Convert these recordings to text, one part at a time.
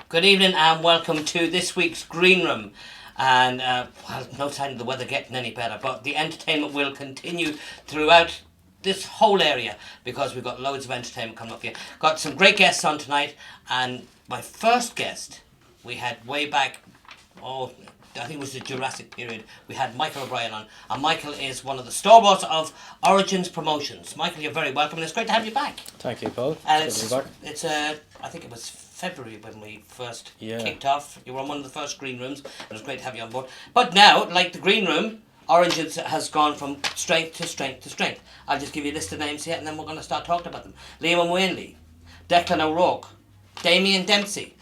Good evening and welcome to this week's Green Room. And, no sign of the weather getting any better, but the entertainment will continue throughout this whole area because we've got loads of entertainment coming up here. Got some great guests on tonight, and my first guest we had way back, I think it was the Jurassic period. We had Michael O'Brien on, and Michael is one of the stalwarts of Origins Promotions. Michael, you're very welcome, and it's great to have you back. Thank you, Paul. And Good to be back. it's I think it was February when we first kicked off. You were on one of the first Green Rooms, and it was great to have you on board. But now, like the Green Room, Origins has gone from strength to strength to strength. I'll just give you a list of names here, and then we're going to start talking about them. Liam O'Wanley, Declan O'Rourke, Damien Dempsey,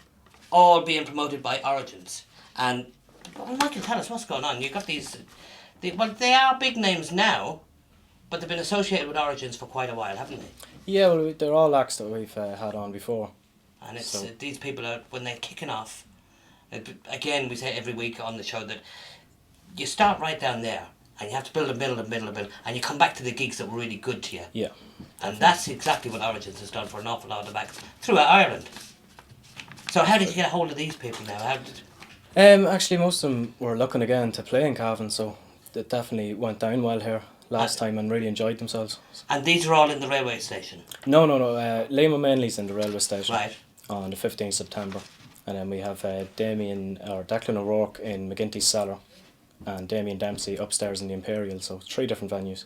all being promoted by Origins. And Michael, tell us what's going on. You've got these... they are big names now, but they've been associated with Origins for quite a while, haven't they? Yeah, well, they're all acts that we've had on before. And it's these people are, when they're kicking off, again, we say every week on the show that you start right down there, and you have to build a middle, and you come back to the gigs that were really good to you. Yeah. And that's exactly what Origins has done for an awful lot of acts throughout Ireland. So how did you get a hold of these people now? Actually, most of them were looking again to play in Cavan, so it definitely went down well here last time and really enjoyed themselves. And these are all in the railway station? No. Liam O'Manley's in the railway station. Right. On the 15th September. And then we have Declan O'Rourke in McGinty's Cellar and Damien Dempsey upstairs in the Imperial, so 3 different venues.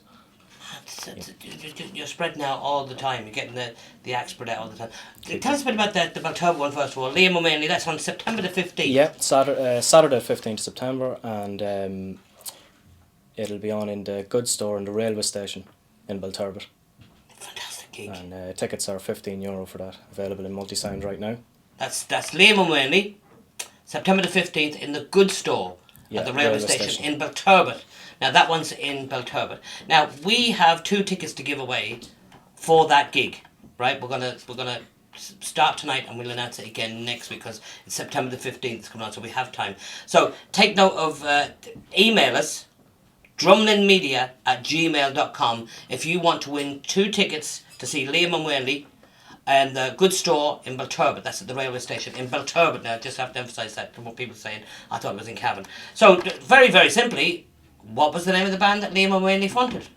You're spreading out all the time. You're getting the acts spread out all the time. Tell us a bit about the Baltover one first of all. Liam O'Manley, that's on September the 15th. Yeah, Saturday 15th September, and it'll be on in the goods store in the railway station in Balturbet. Fantastic gig. And tickets are €15 for that, available in multi-sound right now. That's Liam O'Manley, September the 15th in the goods store at the railway station in Balturbet. Now that one's in Balturbet. Now we have 2 tickets to give away for that gig, right? We're gonna start tonight and we'll announce it again next week because it's September the 15th it's coming on, so we have time. So take note of email us drumlinmedia@gmail.com if you want to win 2 tickets to see Liam O'Wanley and the goods store in Balturbet. That's at the railway station in Balturbet. Now I just have to emphasise that to what people are saying. I thought it was in Cavan. So very, very simply, what was the name of the band that Liam O'Wanley fronted?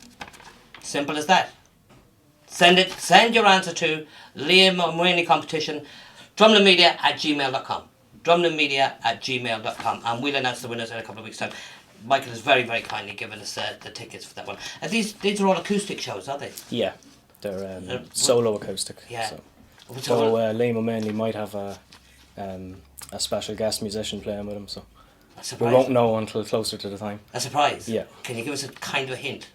Simple as that. Send your answer to Liam O'Wanley competition, drumlinmedia@gmail.com. drumlinmedia@gmail.com, and we'll announce the winners in a couple of weeks' time. Michael has very, very kindly given us the tickets for that one. And these are all acoustic shows, are they? Yeah, they're solo acoustic. Yeah. So Liam O'Manley might have a special guest musician playing with him, so we won't know until closer to the time. A surprise? Yeah. Can you give us a kind of a hint?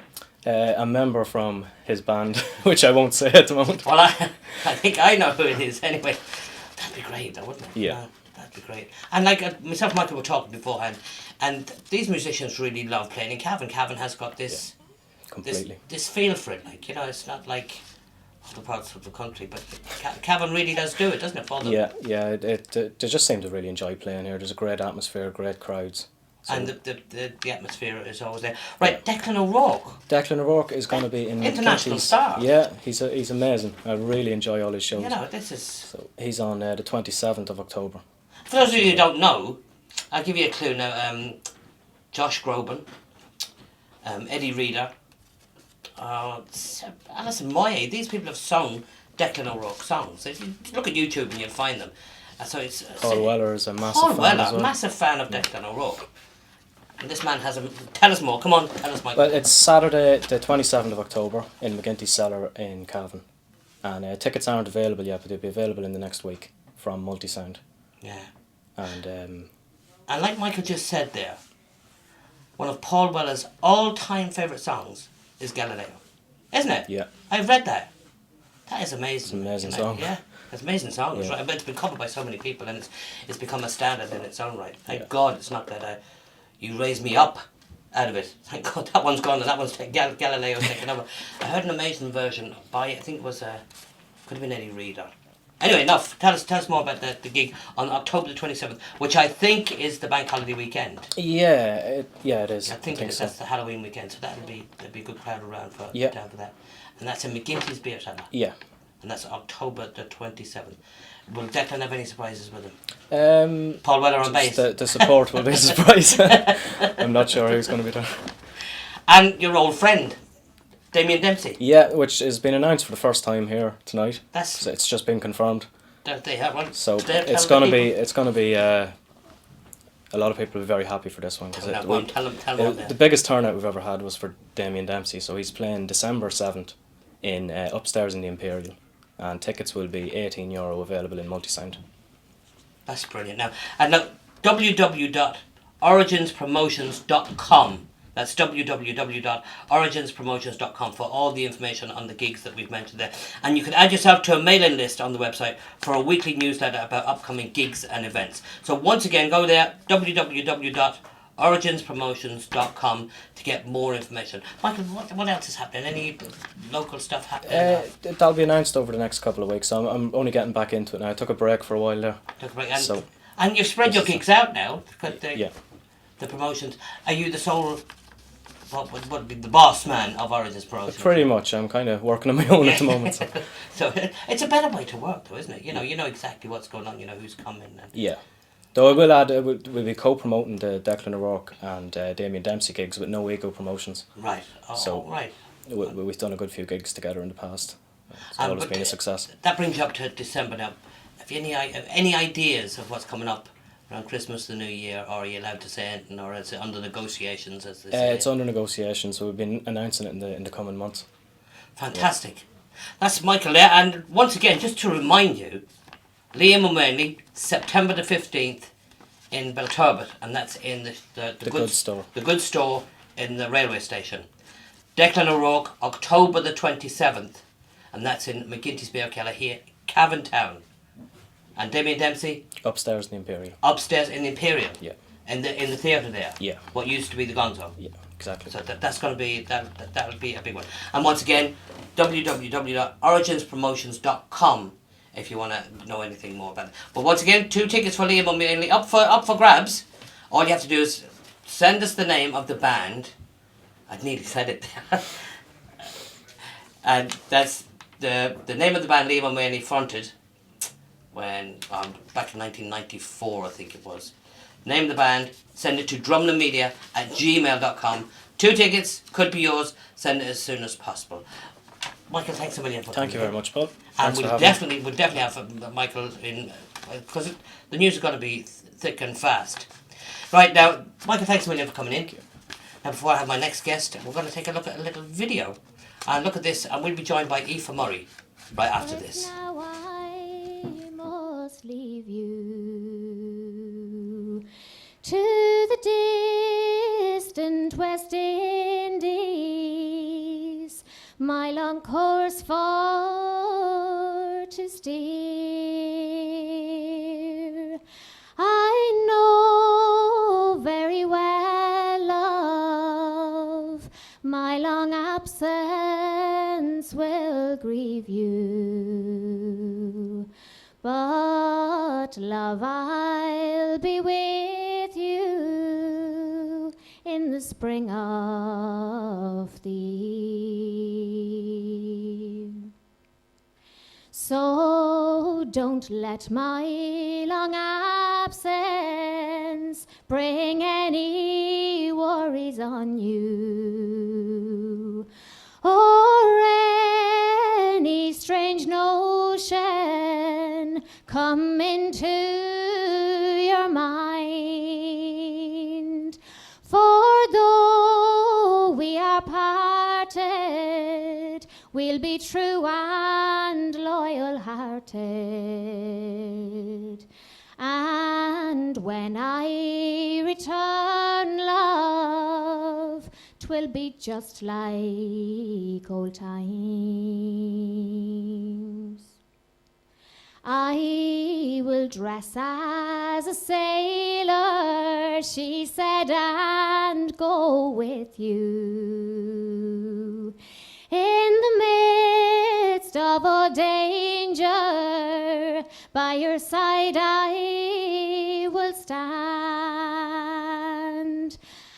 A member from his band, which I won't say at the moment. Well, I think I know who it is anyway. That'd be great, though, wouldn't it? Yeah. That'd be great. And like myself and Michael were talking beforehand, and these musicians really love playing in Cavan. Cavan has got this... Completely. This feel for it, like, it's not like other parts of the country, but Cavan really does do it, doesn't it, for them? Yeah, they just seem to really enjoy playing here. There's a great atmosphere, great crowds. So. And the atmosphere is always there. Right, yeah. Declan O'Rourke. Declan O'Rourke is going to be in international star. Yeah, he's amazing. I really enjoy all his shows. This is... So he's on the 27th of October. For those of you who don't know, I'll give you a clue now. Josh Groban, Eddie Reader, Alison Moye. These people have sung Declan O'Rourke songs. If you look at YouTube and you'll find them. So it's Paul Weller is a massive fan as well. Massive fan of Declan O'Rourke. And this man has a... Tell us more. Come on, tell us, Michael. Well, it's Saturday the 27th of October in McGinty's Cellar in Cavan. And tickets aren't available yet, but they'll be available in the next week from Multisound. Yeah. And like Michael just said there, one of Paul Weller's all-time favourite songs is Galileo. Isn't it? Yeah. I've read that. That is amazing. It's an amazing song. Yeah. It's an amazing song, Yeah. Right? But it's been covered by so many people and it's become a standard in its own right. Thank God it's not that You Raise Me Up out of it. Thank God that one's gone and that one's Galileo's taken over. I heard an amazing version by, I think it was, could have been Eddie Reader. Anyway, enough. Tell us more about the gig on October the 27th, which I think is the bank holiday weekend. Yeah, it is. I think it is. So. That's the Halloween weekend, so there'll be a good crowd around down for that. And that's in McGinty's Beer Cellar. Yeah. and that's October the 27th. Will Declan have any surprises with him? Paul Weller on bass. The support will be a surprise. I'm not sure who's going to be there. And your old friend, Damien Dempsey. Yeah, which has been announced for the first time here tonight. So it's just been confirmed. They have one. So it's going to be. A lot of people will be very happy for this one because the biggest turnout we've ever had was for Damien Dempsey. So he's playing December 7th in upstairs in the Imperial, and tickets will be €18 available in multi-sound. That's brilliant. Now www.originspromotions.com. That's www.originspromotions.com for all the information on the gigs that we've mentioned there. And you can add yourself to a mailing list on the website for a weekly newsletter about upcoming gigs and events. So once again, go there, www.originspromotions.com to get more information. Michael, what else is happening? Any local stuff happening? That'll be announced over the next couple of weeks. So I'm only getting back into it now. I took a break for a while there. And you've spread your gigs out now. Yeah. The promotions. Are you the sole... What would be the boss man of Origins Promotions? Pretty much. I'm kind of working on my own at the moment. So it's a better way to work, though, isn't it? You know exactly what's going on. You know who's coming. Yeah. Though I will add, we'll be co-promoting the Declan O'Rourke and Damien Dempsey gigs with No Ego Promotions. Right. Right. We've done a good few gigs together in the past. It's always been a success. That brings you up to December now. Have you any ideas of what's coming up around Christmas, the New Year, or are you allowed to say anything, or is it under negotiations, as they say? It's under negotiation, so we've been announcing it in the coming months. Fantastic. Yeah. That's Michael there, and once again, just to remind you, Liam O'Malley, September the 15th in Belturbet, and that's in the Good Store. The Good Store in the railway station. Declan O'Rourke, October the 27th, and that's in McGinty's Beer Keller here, Cavan Town. And Damien Dempsey? Upstairs in the Imperial. Upstairs in the Imperial? Yeah. In the theatre there? Yeah. What used to be the Gonzo? Yeah, exactly. So that's going to be, that'll be a big one. And once again, www.originspromotions.com if you want to know anything more about it. But once again, 2 tickets for Liam O'Malley up for grabs. All you have to do is send us the name of the band. I'd nearly said it there. And that's the name of the band Liam O'Malley fronted when back in 1994, I think it was. Name the band, send it to drumlinmedia@gmail.com. 2 tickets, could be yours. Send it as soon as possible. Michael, thanks a million for coming. Thank you very much, Paul. And we'll definitely have Michael in, because the news has got to be thick and fast. Right now, Michael, thanks a million for coming in. Thank you. Now, before I have my next guest, we're going to take a look at a little video. And look at this, and we'll be joined by Aoife Murray right after this. Now I must leave you to the distant West Indies, my long course for to steer. I know very well, love, my long absence will grieve you, but love, I'll be with you in the spring of the year. So don't let my long absence bring any worries on you, or any strange notion come into your mind. For though we are parted, we'll be true and loyal-hearted. And when I return, love, 'twill be just like old times. I will dress as a sailor, she said, and go with you. In the midst of all danger, by your side I will stand.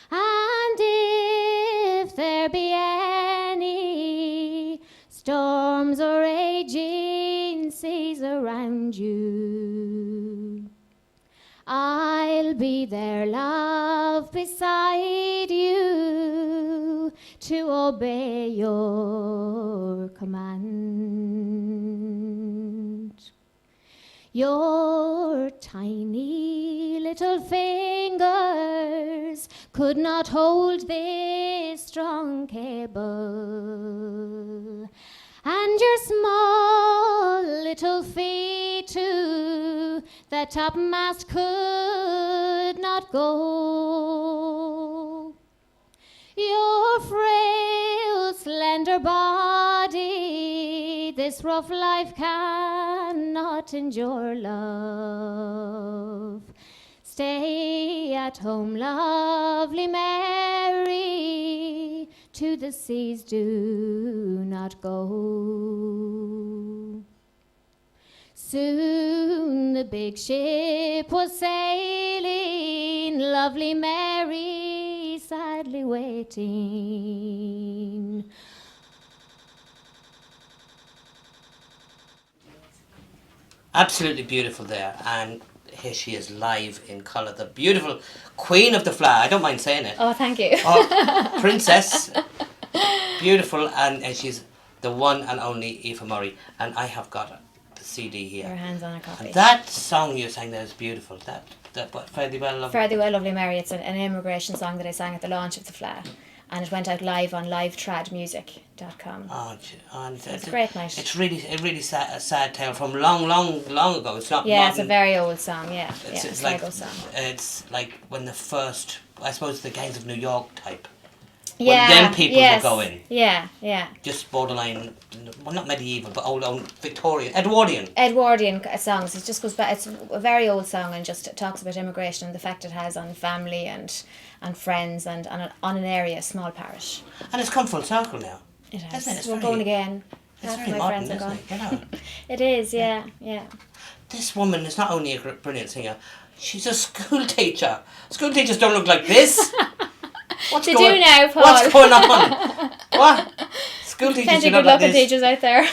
And if there be any storms or raging around you. I'll be there, love, beside you, to obey your command. Your tiny little fingers could not hold this strong cable, and your small little feet to the topmast could not go. Your frail, slender body this rough life cannot endure, love. Stay at home, lovely Mary, to the seas do not go. Soon the big ship was sailing, lovely Mary sadly waiting. Absolutely beautiful there, and here she is live in colour, the beautiful Queen of the Flower. I don't mind saying it. Oh, thank you. Oh, Princess, beautiful, and she's the one and only Aoife Murray, and I have got the CD here. Your hands on a copy. And that song you sang there is beautiful. That what, Fare Thee Well, Lovely. Fare Thee Well, Lovely Mary. It's an immigration song that I sang at the launch of the Fleadh, and it went out live on livetradmusic.com. Oh, it's a great night. It's really sad, a sad tale from long ago. It's not. Yeah, modern. it's a very old song. Yeah, It's like like a old song. It's like when the first, I suppose, the Gangs of New York type. Yeah, when them people were going. Yeah. Just borderline, well, not medieval, but old Victorian, Edwardian. Edwardian songs. It just goes back. It's a very old song, and just talks about immigration and the effect it has on family and friends and on an area, a small parish. And it's come full circle now. It has. Isn't it? We're going again. It's Half very my modern, friends are isn't gone. it? You know. It is, yeah. This woman is not only a brilliant singer, she's a school teacher. School teachers don't look like this. They do now, Paul. What's going on? What? School teachers Plenty do not good like looking this. teachers out there.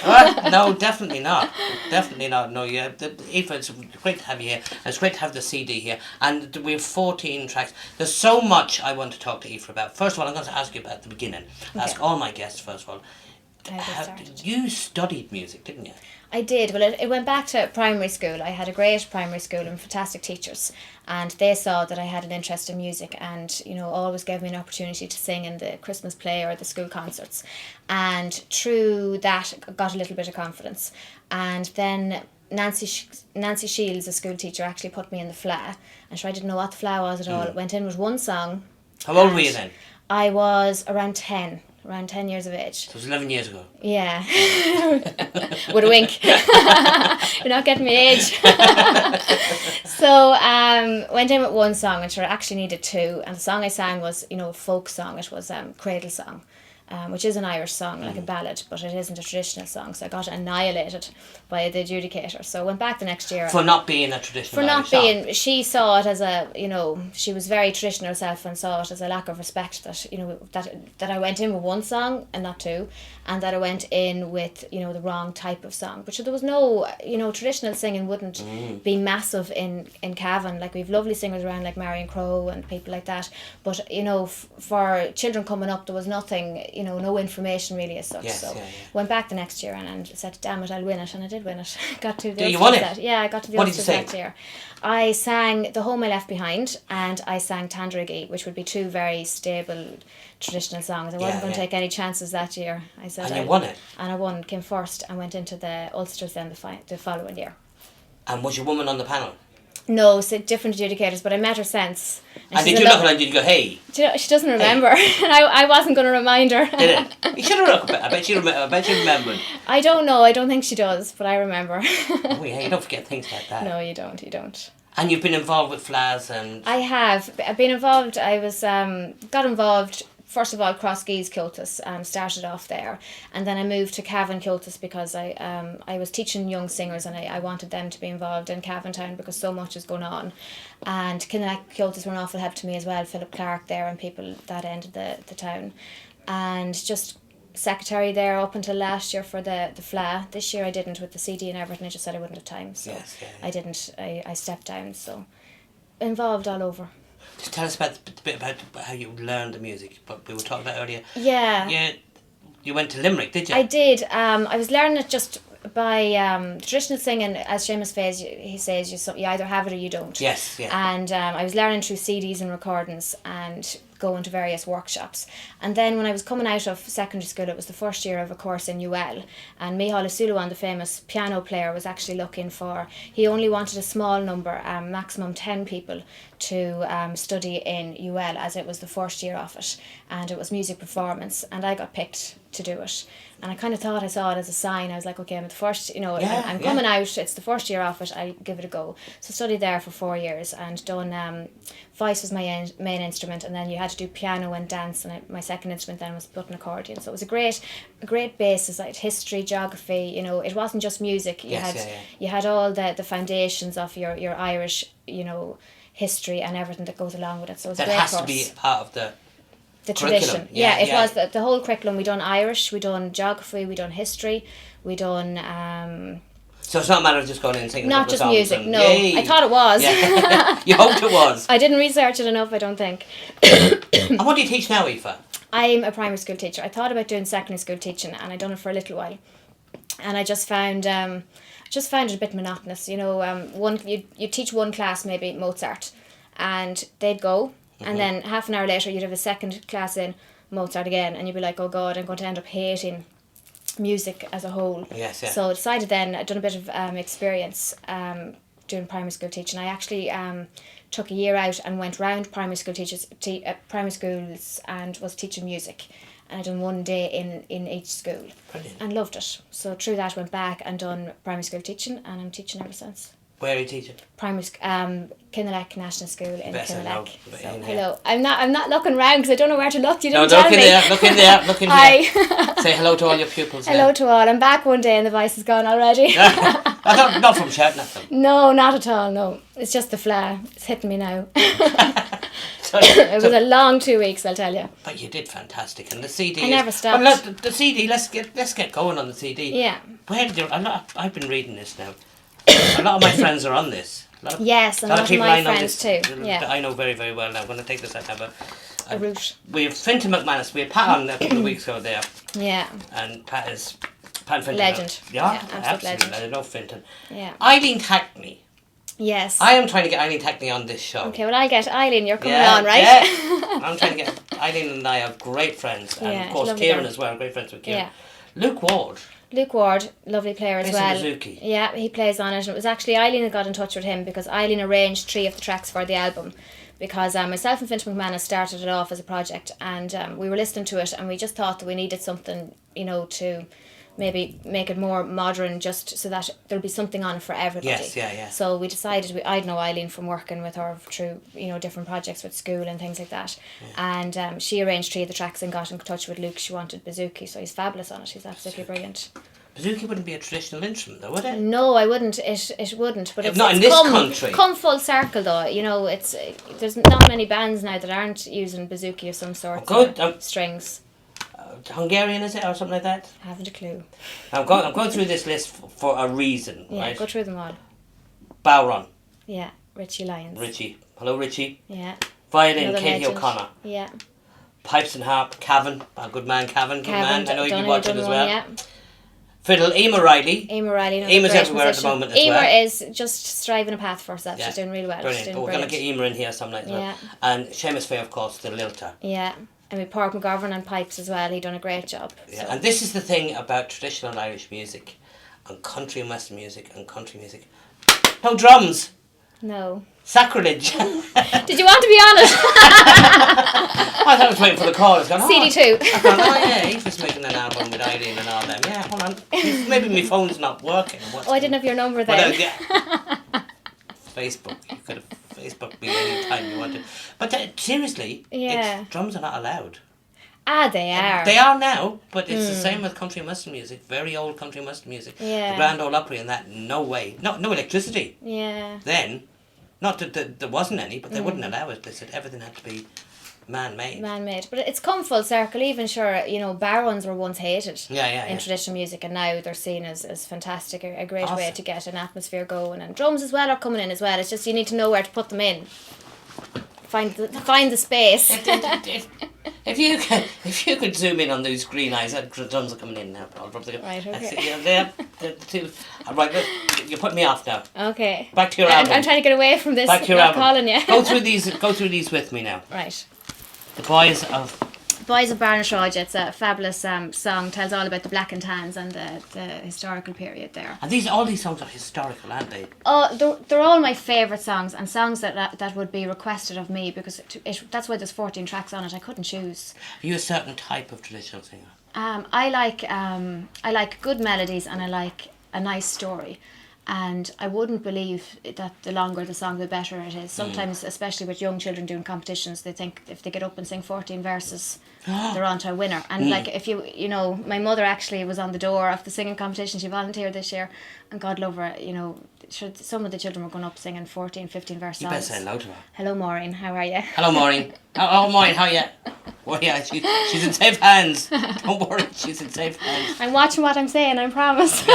No, definitely not. Definitely not. No, yeah. Aoife, it's great to have you here. And it's great to have the CD here. And we have 14 tracks. There's so much I want to talk to Aoife about. First of all, I'm going to ask you about the beginning. Okay. Ask all my guests, first of all. How did it start? You studied music, didn't you? I did. Well, it went back to primary school. I had a great primary school and fantastic teachers, and they saw that I had an interest in music, and always gave me an opportunity to sing in the Christmas play or the school concerts, and through that got a little bit of confidence. And then Nancy Shields, a school teacher, actually put me in the Fleadh, and sure I didn't know what the Fleadh was at all. Went in with one song. How old were you then? I was around 10 years of age. So it was 11 years ago. Yeah. With a wink. You're not getting my age. So went in with one song, and sure I actually needed two, and the song I sang was a folk song. It was Cradle Song, which is an Irish song, like a ballad, but it isn't a traditional song, so I got annihilated by the adjudicator. So I went back the next year. For not being a traditional Irish song. She saw it as she was very traditional herself and saw it as a lack of respect that I went in with one song and not two, and that I went in with, the wrong type of song. But there was no, traditional singing wouldn't be massive in Cavan. Like, we've lovely singers around like Marion Crowe and people like that. But, for children coming up, there was nothing, no information really as such. Yes, so yeah. went back the next year and said, damn it, I'll win it. And I did win it. Got to the You won it? Yeah, I got to the Ulsters that year. I sang The Home I Left Behind, and I sang Tandragee, which would be two very stable traditional songs. I wasn't going to take any chances that year. I said, and you won it? And I won, came first, and went into the Ulsters then the following year. And was your woman on the panel? No, different adjudicators, but I met her since. And did you look at her and did you go, hey? She doesn't remember. Hey. And I wasn't going to remind her. Did it? You should have looked. I bet you remembered. I don't know. I don't think she does, but I remember. Oh, yeah, you don't forget things like that. No, you don't. And you've been involved with Fleadhs and... I have. I've been involved. I was got involved... First of all, Crossgees Kiltus, started off there, and then I moved to Cavan Kiltus because I was teaching young singers, and I wanted them to be involved in Cavan Town because so much is going on, and Kinnack Kiltus were an awful help to me as well. Philip Clark there and people that end of the town, and just secretary there up until last year for the FLA. This year I didn't with the CD and everything. I just said I wouldn't have time, so I didn't. I stepped down. So involved all over. Just tell us a bit about how you learned the music. But we were talking about earlier. Yeah. You went to Limerick, did you? I did. I was learning it just by traditional singing. As Seamus says, he says you either have it or you don't. Yes. Yeah. And I was learning through CDs and recordings and going to various workshops. And then when I was coming out of secondary school, it was the first year of a course in UL, and Micheál O'Sullivan, the famous piano player, was actually looking for, he only wanted a small number, maximum 10 people to study in UL, as it was the first year of it, and it was music performance, and I got picked to do it. And I kind of thought I saw it as a sign. I was like, okay, I'm at the first, I'm coming out, it's the first year of it, I'll give it a go. So studied there for 4 years and done, voice was my main instrument, and then you had to do piano and dance, and my second instrument then was button accordion. So it was a great basis, like history, geography, it wasn't just music. You had all the foundations of your Irish, history and everything that goes along with it. So it was a great course. That has to be part of the tradition. It was the whole curriculum. We done Irish, we done geography, we done history, we done so it's not a matter of just going in and singing. Not just music, no. Yay. I thought it was. Yeah. You hoped it was. I didn't research it enough, I don't think. And what do you teach now, Aoife? I'm a primary school teacher. I thought about doing secondary school teaching, and I done it for a little while. And I just found it a bit monotonous. You teach one class, maybe Mozart, and they'd go, and then half an hour later you'd have a second class in Mozart again, and you'd be like, oh God, I'm going to end up hating music as a whole. Yes, yeah. So I decided then, I'd done a bit of experience doing primary school teaching. I actually took a year out and went round primary school primary schools and was teaching music. And I done one day in each school. Brilliant. And loved it. So through that went back and done primary school teaching, and I'm teaching ever since. Where are you teaching? Primary Kinnerleck National School in Kinnerleck. So, in hello. I'm not looking round because I don't know where to look. You didn't tell me. Look in there. Hi. Say hello to all your pupils. Hello to all. I'm back one day and the voice is gone already. Not from shouting at them. No, not at all. No, it's just the FLA. It's hitting me now. It was a long 2 weeks, I'll tell you. But you did fantastic, and the CD. I never stopped. Well, the CD. Let's get going on the CD. Yeah. I've been reading this now. A lot of my friends are on this. Yes, and a lot of my friends too. Yeah. I know very, very well now. When I take this, I have a route. We have Fintan McManus. We had Pat on a couple of weeks ago there. Yeah. And Pat Fintan. Legend. Yeah, absolute legend. I love Fintan. Yeah. Eileen Hackney. Yes. I am trying to get Eileen Hackney on this show. Okay, well I'll get Eileen. You're coming on, right? Yeah. I'm trying to get Eileen, and I are great friends, and of course Kieran as well. Great friends with Kieran. Yeah. Luke Ward, lovely player as well. Bouzouki. Yeah, he plays on it. And it was actually Eileen that got in touch with him because Eileen arranged 3 of the tracks for the album. Because myself and Fintan McManus started it off as a project, and we were listening to it, and we just thought that we needed something, to maybe make it more modern, just so that there'll be something on it for everybody. Yes, yeah. So we decided, I'd know Eileen from working with her through, different projects with school and things like that. Yeah. And she arranged 3 of the tracks and got in touch with Luke. She wanted Bouzouki, so he's fabulous on it. He's absolutely brilliant. Bouzouki wouldn't be a traditional instrument, though, would it? No, I wouldn't. It wouldn't. But it's not in this country. Come full circle, though. It's there's not many bands now that aren't using bouzouki of some sort. Good. Strings. Hungarian, is it, or something like that? I haven't a clue. I'm going through this list for a reason. Yeah, right? go through them all. Bowron. Yeah, Richie Lyons. Richie. Hello, Richie. Yeah. Violin, Katie O'Connor. Yeah. Pipes and harp, Cavan. A good man, Cavan. Good man. I know you'd be watching as well. Yeah. Fiddle, Emer Riley. Emer's everywhere at the moment as well. Emer is just striving a path for herself. Yeah. She's doing really well. Brilliant. We're going to get Emer in here some night as well. And Seamus Faye, of course, the lilter. Yeah. And with Pádraig McGovern on pipes as well. He done a great job. Yeah. So. And this is the thing about traditional Irish music and country and western music and country music. No drums. No. Sacrilege. Did you want to be honest? I thought I was waiting for the call. I was going, CD2. I thought, yeah, he's just making an album with Eileen and all them. Yeah, hold on. Maybe my phone's not working. I didn't have your number then. Facebook. You could have Facebooked me any time you wanted. But seriously, drums are not allowed. They are. They are now, but it's the same with country and western music. Very old country and western music. Yeah. The Grand Ole Opry and that, no way. No electricity. Yeah. Then, not that there wasn't any, but they wouldn't allow it. They said everything had to be Man-made. But it's come full circle. Even sure, bar ones were once hated in traditional music, and now they're seen as fantastic, a great way to get an atmosphere going. And drums as well are coming in as well. It's just you need to know where to put them in. Find the space. If you could zoom in on those green eyes, the drums are coming in now. Right, okay. They're two. Right, you're putting me off now. Okay. Back to your album. I'm trying to get away from this. Back to your not album. Calling you. Go through these with me now. Right. The Boys of Barnashroyd. It's a fabulous song. Tells all about the Black and Tans and the historical period there. And all these songs are historical, aren't they? Oh, they're all my favourite songs, and songs that would be requested of me, because that's why there's 14 tracks on it. I couldn't choose. Are you a certain type of traditional singer? I like good melodies, and I like a nice story. And I wouldn't believe that the longer the song, the better it is. Sometimes, especially with young children doing competitions, they think if they get up and sing 14 verses, they're on to a winner. And like, if my mother actually was on the door of the singing competition. She volunteered this year, and God love her, some of the children were going up singing 14, 15 verse songs. You better say hello to her. Hello, Maureen. How are you? Hello, Maureen. Oh, Maureen, how are you? Well, yeah, she's in safe hands. Don't worry, she's in safe hands. I'm watching what I'm saying, I promise.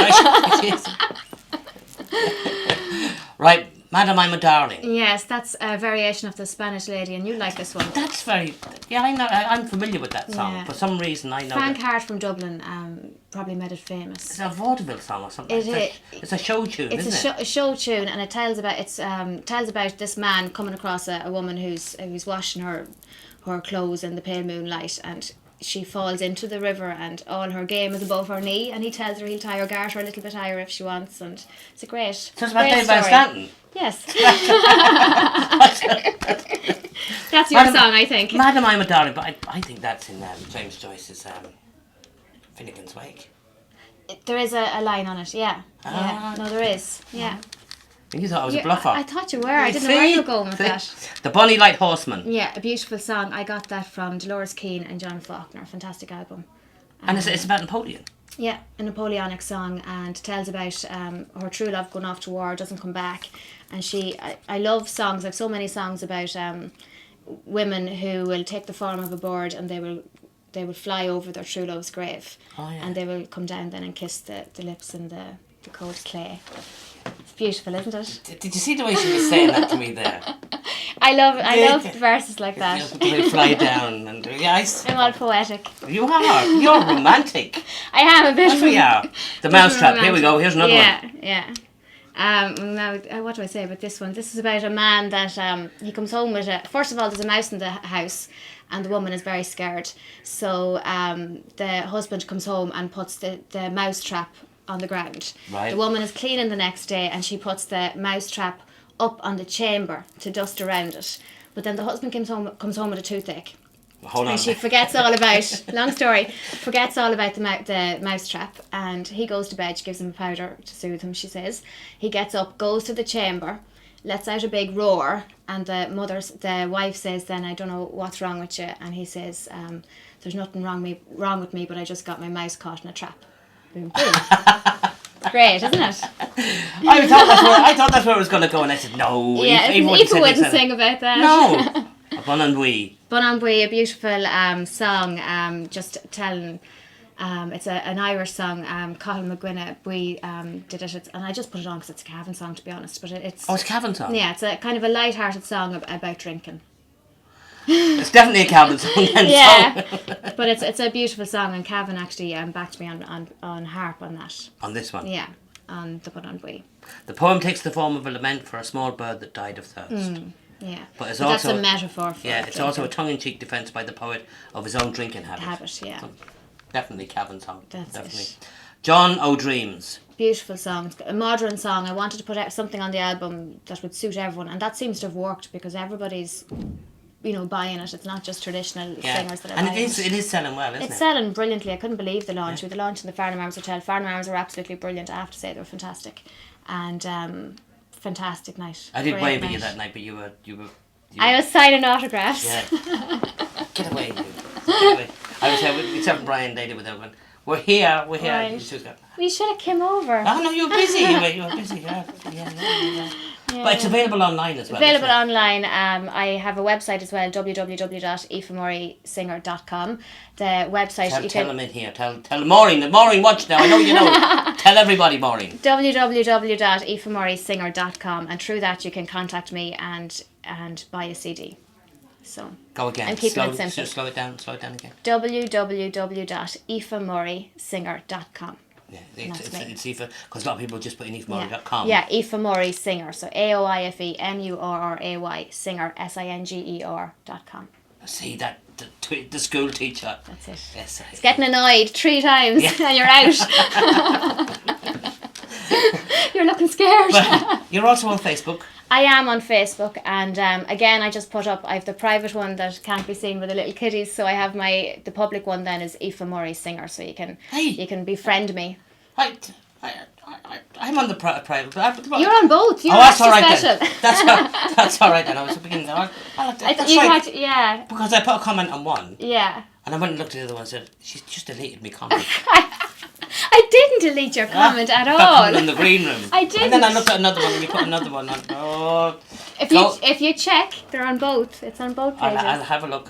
Right, Madam, I'm a Darling. Yes, that's a variation of the Spanish Lady, and you like this one. That's very... Yeah, I know. I'm familiar with that song. Yeah. For some reason, I know Frank Hart from Dublin probably made it famous. It's a vaudeville song or something. It's a show tune, isn't it? It's a show tune, and it tells about this man coming across a woman who's washing her clothes in the pale moonlight, and she falls into the river, and all her game is above her knee, and he tells her he'll tie her garter a little bit higher if she wants, and it's a great So it's about Dave Van Stanton? Yes. That's your song, I think. Madam, I'm a Darling, but I think that's in James Joyce's Finnegan's Wake. There is a line on it, yeah. No, there is, yeah. You thought I was a bluffer. I thought you were. I didn't know where you were going with that. The Bonny Light Horseman. Yeah, a beautiful song. I got that from Dolores Keane and John Faulkner. Fantastic album. And it's about Napoleon. Yeah, a Napoleonic song, and tells about her true love going off to war, doesn't come back. And I love songs. I have so many songs about women who will take the form of a bird, and they will fly over their true love's grave. Oh, yeah. And they will come down then and kiss the lips and the cold clay. It's beautiful, isn't it? Did you see the way she was saying that to me there? I love verses like that. They fly down and yes. I'm all poetic. You are. You're romantic. I am a bit. Yes, we are. The Mousetrap. Here we go. Here's another one. Yeah. Now, what do I say about this one? This is about a man that he comes home with first of all, there's a mouse in the house, and the woman is very scared. So the husband comes home and puts the mouse trap on the ground. Right. The woman is cleaning the next day, and she puts the mouse trap up on the chamber to dust around it. But then the husband comes home with a toothache. Hold on. And she forgets all about, long story, forgets all about the mouse trap, and he goes to bed. She gives him a powder to soothe him, she says. He gets up, goes to the chamber, lets out a big roar, and the wife says then, I don't know what's wrong with you, and he says, there's nothing wrong with me, but I just got my mouse caught in a trap. Boom, boom. Great, isn't it? I thought that's where it was going to go, and I said, no. Yeah, Aoife wouldn't sing about that. No. Bon Annui. Bon Annui, a beautiful song, just telling... it's an Irish song. Cathal McGuinness did it, and I just put it on because it's a Cavan song, to be honest. But it's a Cavan song. Yeah, it's a kind of a light-hearted song about drinking. It's definitely a Cavan song. Yeah, but it's a beautiful song, and Cavan actually backed me on harp on that. On this one. Yeah, on the Bon Annui. The poem takes the form of a lament for a small bird that died of thirst. Yeah, but it's that's a metaphor for it's drinking. Also a tongue-in-cheek defence by the poet of his own drinking habit. So definitely Cavan song. Definitely. It. John O'Dreams. Beautiful song, a modern song. I wanted to put out something on the album that would suit everyone, and that seems to have worked because everybody's, buying it. It's not just traditional singers that are buying it. And it is selling well, isn't it? It's selling brilliantly. I couldn't believe the launch. With the launch in the Farnham Arms Hotel. Farnham Arms are absolutely brilliant. I have to say, they were fantastic, and fantastic night. I did wave at you that night, but you were I was signing autographs. Yeah. Get away, you. Get away. I was here with myself and Brian. They did with everyone. We're here. Right. We should have come over. Oh no, you were busy. You were busy. Yeah. Yeah. But it's available online as well. Available online. I have a website as well, www.aoifeamurraysinger.com. The website... Tell them in here. Tell Maureen. Maureen, watch now. I know you know. Tell everybody, Maureen. www.aoifeamurraysinger.com, and through that you can contact me and buy a CD. So go again. I'm keeping it simple. Just slow it down again. www.aoifeamurraysinger.com. Yeah, it's Aoife, because a lot of people just put in aoifemurray.com. Yeah, Aoife Murray Singer. So AOIFEMURRAY Singer SINGER.com. See that the school teacher. That's it. Yes, it's getting annoyed 3 times and you're out. You're looking scared. But you're also on Facebook. I am on Facebook, and again, I just put up. I have the private one that can't be seen with the little kiddies, so I have the public one. Then is Aoife Murray Singer, so you can befriend me. I'm on the private. You're on both. You're that's all right special. Then. That's all right then. I was beginning. Because I put a comment on one. Yeah. And I went and looked at the other one and said, she's just deleted me comment. I didn't delete your comment at all. In the green room. I didn't. And then I looked at another one and you put another one on. Oh. If you check, they're on both. It's on both pages. I'll have a look.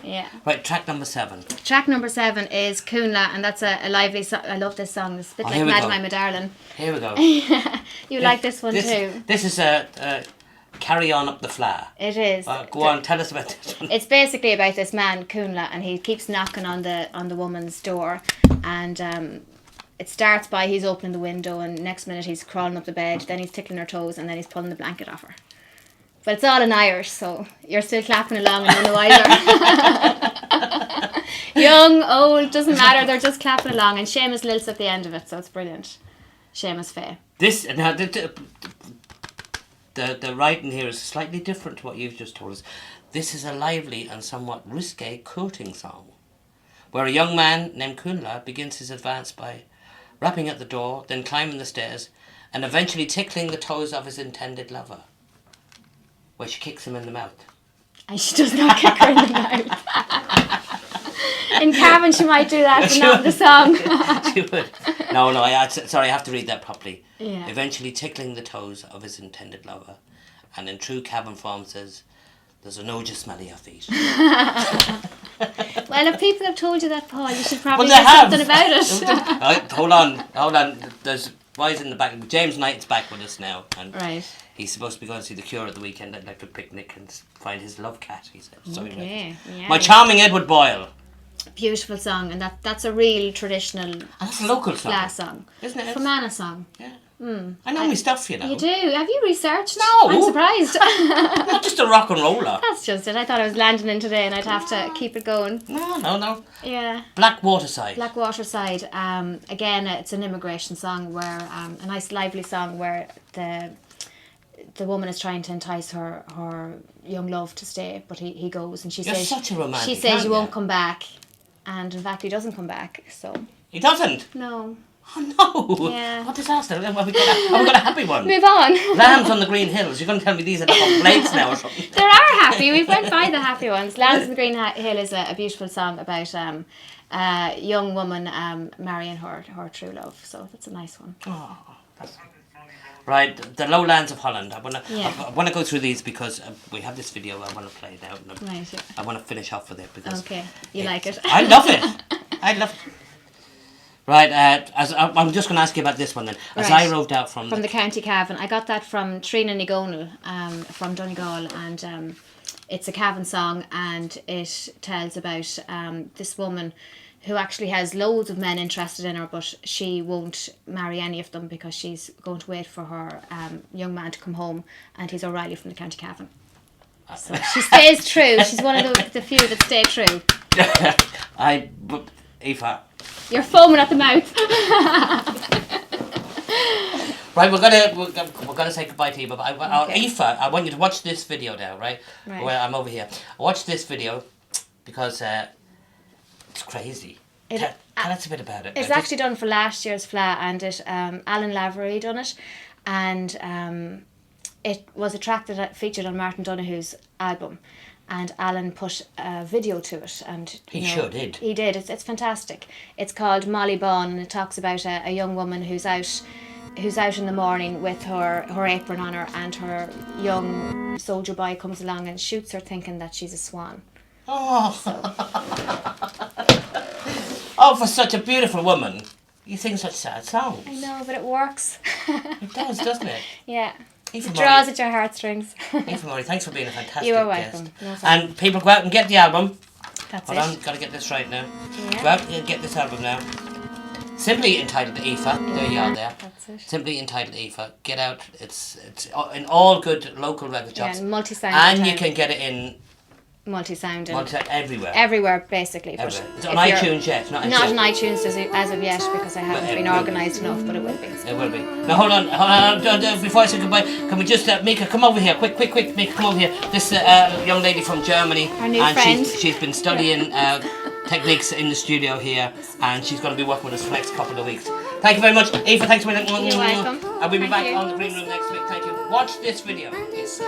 Yeah. Right, track number 7. Track number 7 is Cúnla, and that's a lively song. I love this song. It's a bit like Mad My Darling. Here we go. You like this one too. This is Carry On Up the Fla. It is. Go on, tell us about this one. It's basically about this man, Cúnla, and he keeps knocking on the woman's door, and it starts by he's opening the window, and next minute he's crawling up the bed, then he's tickling her toes, and then he's pulling the blanket off her. But it's all in Irish, so you're still clapping along and none the wiser. Young, old, doesn't matter, they're just clapping along, and Seamus lilts at the end of it, so it's brilliant. Seamus Faye. This, now, the writing here is slightly different to what you've just told us. This is a lively and somewhat risque courting song, where a young man named Cúnla begins his advance by rapping at the door, then climbing the stairs, and eventually tickling the toes of his intended lover, where she kicks him in the mouth. And she does not kick her in the mouth. In Cavan she might do that, but not in the song. She would. No, I have to read that properly. Yeah. Eventually tickling the toes of his intended lover, and in true Cavan form says, "There's an oja smelly your feet." Well, if people have told you that, Paul, you should probably do something about it. Hold on. There's boys in the back. James Knight's back with us now, and he's supposed to be going to see The Cure at the weekend. I'd like to picnic and find his love cat, he said. So yeah. My charming Edward Boyle. Beautiful song, and that's a real traditional. And that's a local song, isn't it? Fermanagh song. Yeah. I know my stuff, you know. You do. Have you researched? No. I'm surprised. I'm not just a rock and roller. That's just it. I thought I was landing in today and I'd have to keep it going. No. Yeah. Black Waterside. Again, it's an immigration song where, a nice lively song where the woman is trying to entice her young love to stay, but he goes, and she says, such a romantic. She says, you won't come back, and in fact he doesn't come back. So he doesn't? No. Oh no! Yeah. What disaster! Have we got a happy one? Move on. Lambs on the Green Hills. You're going to tell me these are the complaints now or something? There are happy. We went by the happy ones. Lambs on the Green Hill is a beautiful song about a young woman marrying her true love. So that's a nice one. Oh, that's right. The lowlands of Holland. I want to go through these because we have this video I want to play now. Right. Yeah. I want to finish off with it because you like it. I love it. I love it. Right, I'm just going to ask you about this one then. As I roved out from the County Cavan, I got that from Trina Nigonal from Donegal, and it's a Cavan song, and it tells about this woman who actually has loads of men interested in her, but she won't marry any of them because she's going to wait for her young man to come home, and he's O'Reilly from the County Cavan. So she stays true. She's one of the few that stay true. Aoife. You're foaming at the mouth. Right, we're gonna say goodbye to you, but Aoife, I want you to watch this video now, right? Where I'm over here. Watch this video because it's crazy. Tell us a bit about it. It's actually done for last year's FLA, and Alan Lavery done it, and it was a track that featured on Martin Donoghue's album. And Alan put a video to it, and he did. It's fantastic. It's called Molly Bawn, and it talks about a young woman who's out who's out in the morning with her apron on her, and her young soldier boy comes along and shoots her thinking that she's a swan. Oh. Oh, for such a beautiful woman. You sing such sad songs. I know, but it works. It does, doesn't it? Yeah. Eva It draws at your heartstrings. Eva Murray, thanks for being a fantastic You are guest. welcome. No And people go out and get the album. That's Hold it. on, gotta get this right now. Yeah. Go out and get this album now. Simply entitled Aoife. There you are there. That's it. Simply entitled Aoife. Get out. It's in all good local record shops. Yeah, multi-sound. And you can get it in multi-sound and everywhere. Everywhere, basically. Everywhere. But It's on iTunes yet. Not on iTunes as of yet, because I haven't been organised enough, but it will be. It will be. Now hold on. Before I say goodbye, can we just Mika, come over here, quick, Mika, come over here. This young lady from Germany, our new friend. She's been studying techniques in the studio here, and she's going to be working with us for the next couple of weeks. Thank you very much, Aoife. Thanks for You're welcome. And we'll be back Thank you. on the Green Room next week. Thank you. Watch this video. Yes.